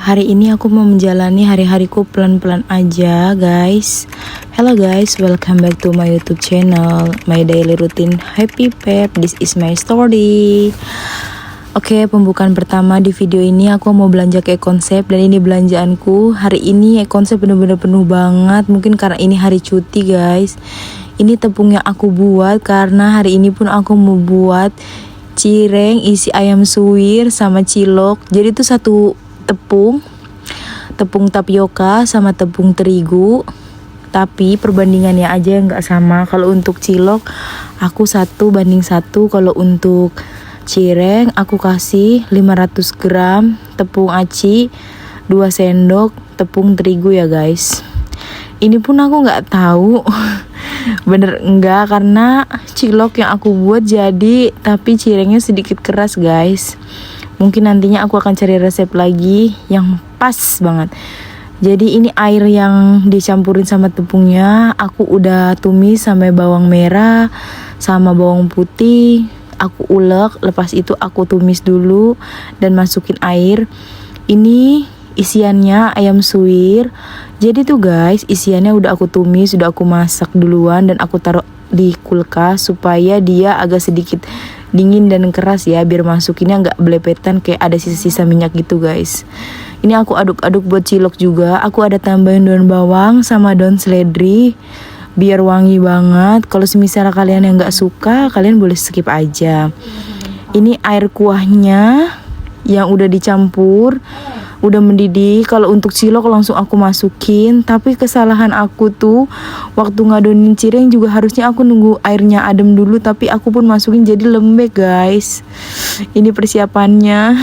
Hari ini aku mau menjalani hari-hariku pelan-pelan aja guys. Hello guys, welcome back to my YouTube channel, my daily routine happy pep. This is my story. Oke, pembukaan pertama di video ini aku mau belanja ke konsep, dan ini belanjaanku. Hari ini konsep bener-bener penuh banget, mungkin karena ini hari cuti guys. Ini tepung yang aku buat karena hari ini pun aku mau buat cireng isi ayam suwir sama cilok. Jadi itu satu tepung tapioka sama tepung terigu, tapi perbandingannya aja yang nggak sama. Kalau untuk cilok aku 1:1, kalau untuk cireng aku kasih 500 gram tepung aci, 2 sendok tepung terigu ya guys. Ini pun aku nggak tahu bener enggak, karena cilok yang aku buat jadi, tapi cirengnya sedikit keras guys. Mungkin nantinya aku akan cari resep lagi yang pas banget. Jadi ini air yang dicampurin sama tepungnya aku udah tumis sama bawang merah sama bawang putih. Aku ulek, lepas itu aku tumis dulu dan masukin air. Ini isiannya ayam suwir. Jadi tuh guys, isiannya udah aku tumis, udah aku masak duluan dan aku taruh di kulkas supaya dia agak sedikit dingin dan keras ya, biar masukinnya nggak belepetan kayak ada sisa-sisa minyak gitu guys. Ini aku aduk-aduk buat cilok juga. Aku ada tambahin daun bawang sama daun seledri biar wangi banget. Kalau semisal kalian yang nggak suka, kalian boleh skip aja. Ini air kuahnya yang udah dicampur, udah mendidih. Kalau untuk cilok langsung aku masukin, tapi kesalahan aku tuh waktu ngadonin cireng juga harusnya aku nunggu airnya adem dulu, tapi aku pun masukin jadi lembek guys. Ini persiapannya.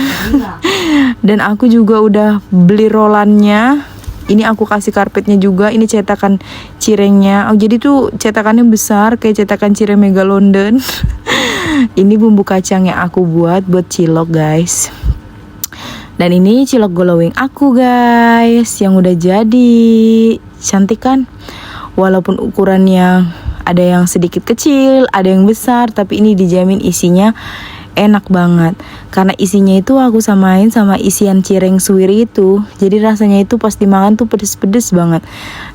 Dan aku juga udah beli rolannya. Ini aku kasih karpetnya juga. Ini cetakan cirengnya. Oh, jadi tuh cetakannya besar kayak cetakan cireng Mega London. Ini bumbu kacang yang aku buat cilok guys. Dan ini cilok glowing aku guys, yang udah jadi. Cantik kan? Walaupun ukurannya ada yang sedikit kecil, ada yang besar, tapi ini dijamin isinya enak banget. Karena isinya itu aku samain sama isian cireng suwir itu. Jadi rasanya itu pas dimakan tuh pedes-pedes banget.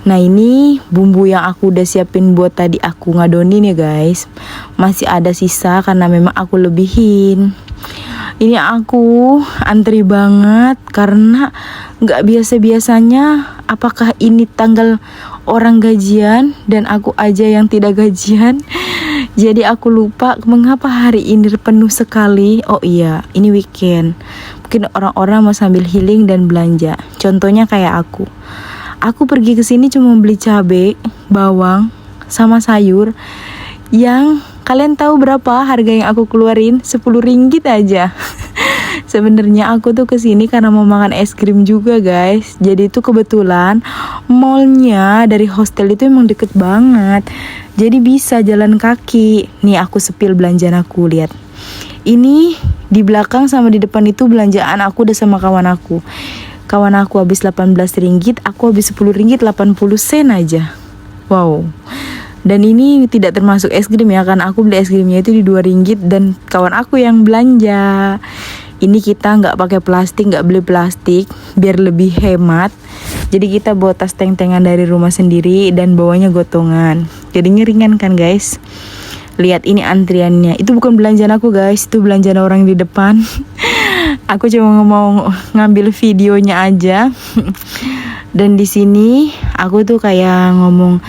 Nah ini bumbu yang aku udah siapin buat tadi aku ngadonin ya guys. Masih ada sisa karena memang aku lebihin. Ini aku antri banget karena gak biasa-biasanya. Apakah ini tanggal orang gajian dan aku aja yang tidak gajian? Jadi aku lupa mengapa hari ini penuh sekali. Oh iya, ini weekend. Mungkin orang-orang mau sambil healing dan belanja. Contohnya kayak aku. Aku pergi ke sini cuma beli cabai, bawang, sama sayur yang kalian tahu berapa harga yang aku keluarin? 10 ringgit aja. Sebenarnya aku tuh kesini karena mau makan es krim juga guys. Jadi itu kebetulan mallnya dari hostel itu emang deket banget. Jadi bisa jalan kaki. Nih aku sepil belanjaan aku, lihat. Ini di belakang sama di depan itu belanjaan aku udah sama kawan aku. Kawan aku habis 18 ringgit, aku habis 10 ringgit 80 sen aja. Wow. Dan ini tidak termasuk es krim ya, karena aku beli es krimnya itu di 2 ringgit dan kawan aku yang belanja. Ini kita nggak pakai plastik, nggak beli plastik biar lebih hemat. Jadi kita bawa tas teng-tengan dari rumah sendiri dan bawanya gotongan. Jadi ringan kan guys. Lihat ini antriannya. Itu bukan belanjaan aku guys, itu belanjaan orang di depan. Aku cuma mau ngambil videonya aja. Dan di sini aku tuh kayak ngomong,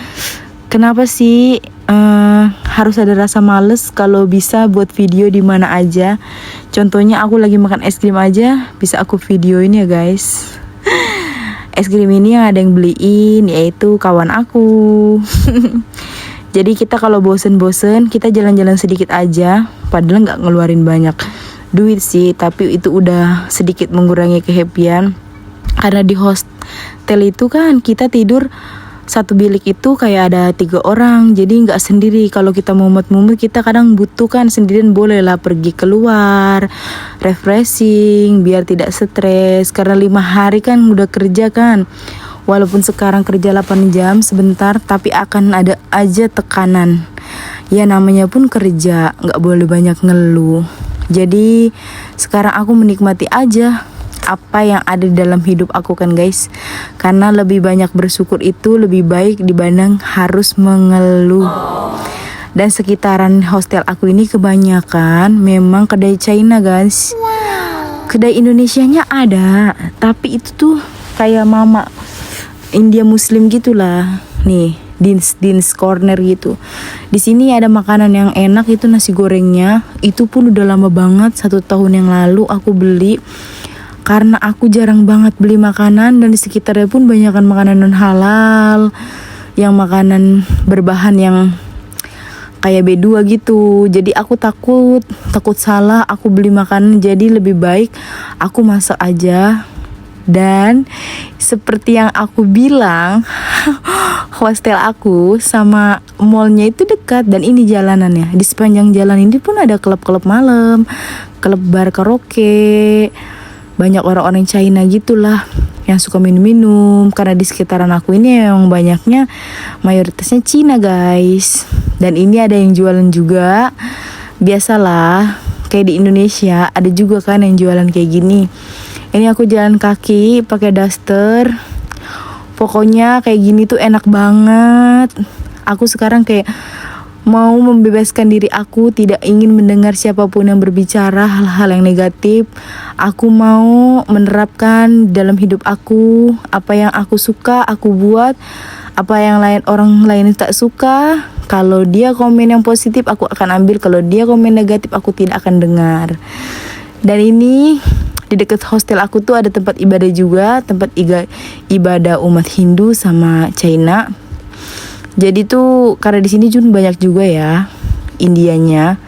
kenapa sih harus ada rasa males kalau bisa buat video di mana aja. Contohnya aku lagi makan es krim aja bisa aku videoin ya guys. Es krim ini yang ada yang beliin yaitu kawan aku. Jadi kita kalau bosen-bosen kita jalan-jalan sedikit aja, padahal nggak ngeluarin banyak duit sih, tapi itu udah sedikit mengurangi kehappyan. Karena di hostel itu kan kita tidur satu bilik itu kayak ada 3 orang, jadi nggak sendiri. Kalau kita mumet-mumet kita kadang butuh kan sendirian, bolehlah pergi keluar refreshing biar tidak stres. Karena 5 hari kan udah kerja kan, walaupun sekarang kerja 8 jam sebentar, tapi akan ada aja tekanan. Ya namanya pun kerja, nggak boleh banyak ngeluh. Jadi sekarang aku menikmati aja apa yang ada di dalam hidup aku kan guys. Karena lebih banyak bersyukur itu lebih baik dibanding harus mengeluh. Dan sekitaran hostel aku ini kebanyakan memang kedai China guys. Kedai Indonesianya ada, tapi itu tuh kayak mama India Muslim gitulah. Nih, Dean's Corner gitu. Di sini ada makanan yang enak, itu nasi gorengnya. Itu pun udah lama banget, 1 tahun yang lalu aku beli. Karena aku jarang banget beli makanan dan di sekitarnya pun banyakan makanan non halal, yang makanan berbahan yang kayak B2 gitu. Jadi aku takut salah aku beli makanan, jadi lebih baik aku masak aja. Dan seperti yang aku bilang, hostel aku sama mallnya itu dekat dan ini jalanannya. Di sepanjang jalan ini pun ada klub-klub malam, klub bar karaoke. Banyak orang-orang China gitulah yang suka minum-minum, karena di sekitaran aku ini yang banyaknya mayoritasnya Cina guys. Dan ini ada yang jualan juga. Biasalah kayak di Indonesia ada juga kan yang jualan kayak gini. Ini aku jalan kaki pakai daster. Pokoknya kayak gini tuh enak banget. Aku sekarang kayak mau membebaskan diri aku, tidak ingin mendengar siapapun yang berbicara hal-hal yang negatif. Aku mau menerapkan dalam hidup aku apa yang aku suka aku buat, apa yang orang lain tak suka. Kalau dia komen yang positif aku akan ambil, kalau dia komen negatif aku tidak akan dengar. Dan ini di dekat hostel aku tuh ada tempat ibadah juga, tempat ibadah umat Hindu sama China. Jadi tuh karena di sini juga banyak juga ya Indianya,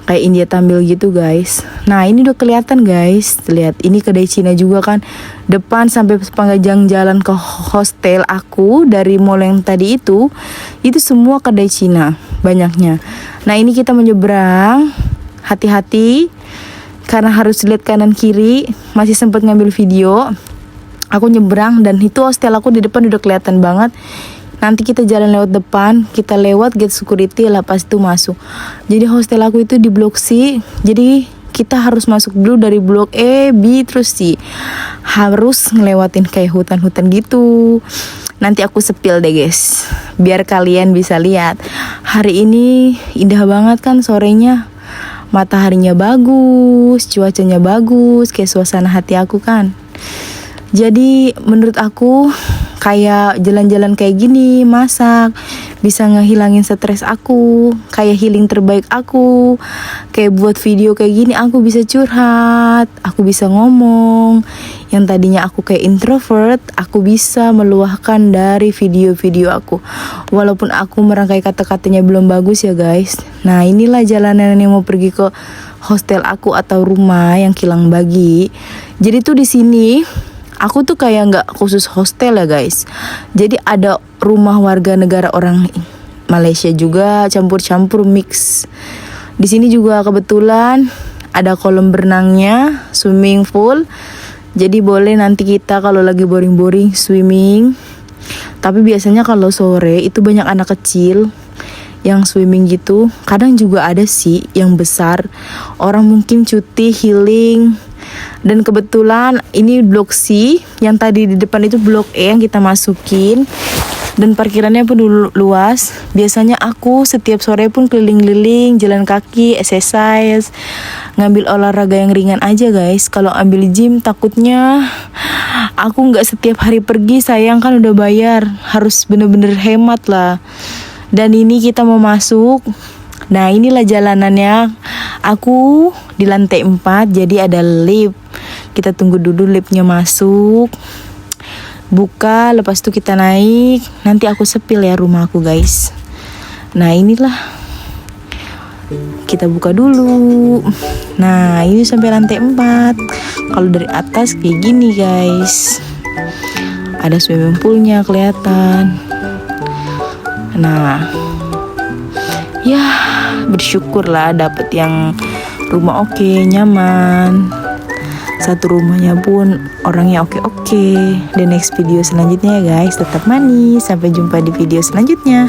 kayak India Tamil gitu guys. Nah ini udah kelihatan guys, lihat ini kedai Cina juga kan. Depan sampai sepanjang jalan ke hostel aku dari mall yang tadi itu semua kedai Cina banyaknya. Nah ini kita menyeberang, hati-hati karena harus lihat kanan kiri. Masih sempat ngambil video. Aku nyebrang dan itu hostel aku di depan udah kelihatan banget. Nanti kita jalan lewat depan, kita lewat gate security lah pas itu masuk. Jadi hostel aku itu di blok C. Jadi kita harus masuk dulu dari blok E, B, terus C. Harus ngelewatin kayak hutan-hutan gitu. Nanti aku sepil deh guys, biar kalian bisa lihat. Hari ini indah banget kan sorenya. Mataharinya bagus, cuacanya bagus, kayak suasana hati aku kan. Jadi menurut aku kayak jalan-jalan kayak gini, masak, bisa ngehilangin stres aku, kayak healing terbaik aku. Kayak buat video kayak gini aku bisa curhat, aku bisa ngomong. Yang tadinya aku kayak introvert, aku bisa meluahkan dari video-video aku. Walaupun aku merangkai kata-katanya belum bagus ya guys. Nah inilah jalanan yang mau pergi ke hostel aku atau rumah yang Kilang Bagi. Jadi tuh di sini aku tuh kayak nggak khusus hostel ya guys. Jadi ada rumah warga negara orang Malaysia juga, campur-campur mix. Di sini juga kebetulan ada kolam berenangnya, swimming pool. Jadi boleh nanti kita kalau lagi boring-boring swimming. Tapi biasanya kalau sore itu banyak anak kecil yang swimming gitu. Kadang juga ada sih yang besar. Orang mungkin cuti healing. Dan kebetulan ini blok C, yang tadi di depan itu blok E yang kita masukin. Dan parkirannya pun luas. Biasanya aku setiap sore pun keliling-keliling, jalan kaki, exercise, ngambil olahraga yang ringan aja guys. Kalau ambil gym takutnya aku nggak setiap hari pergi, sayang kan udah bayar, harus bener-bener hemat lah. Dan ini kita mau masuk. Nah inilah jalanannya. Aku di lantai 4, jadi ada lift. Kita tunggu dulu liftnya masuk, buka, lepas itu kita naik. Nanti aku sepil ya rumah aku guys. Nah inilah, kita buka dulu. Nah ini sampai lantai 4. Kalau dari atas kayak gini guys, ada swimming poolnya kelihatan. Nah ya bersyukurlah dapet yang rumah oke, nyaman. Satu rumahnya pun orangnya oke. The next video selanjutnya ya guys, tetap manis. Sampai jumpa di video selanjutnya.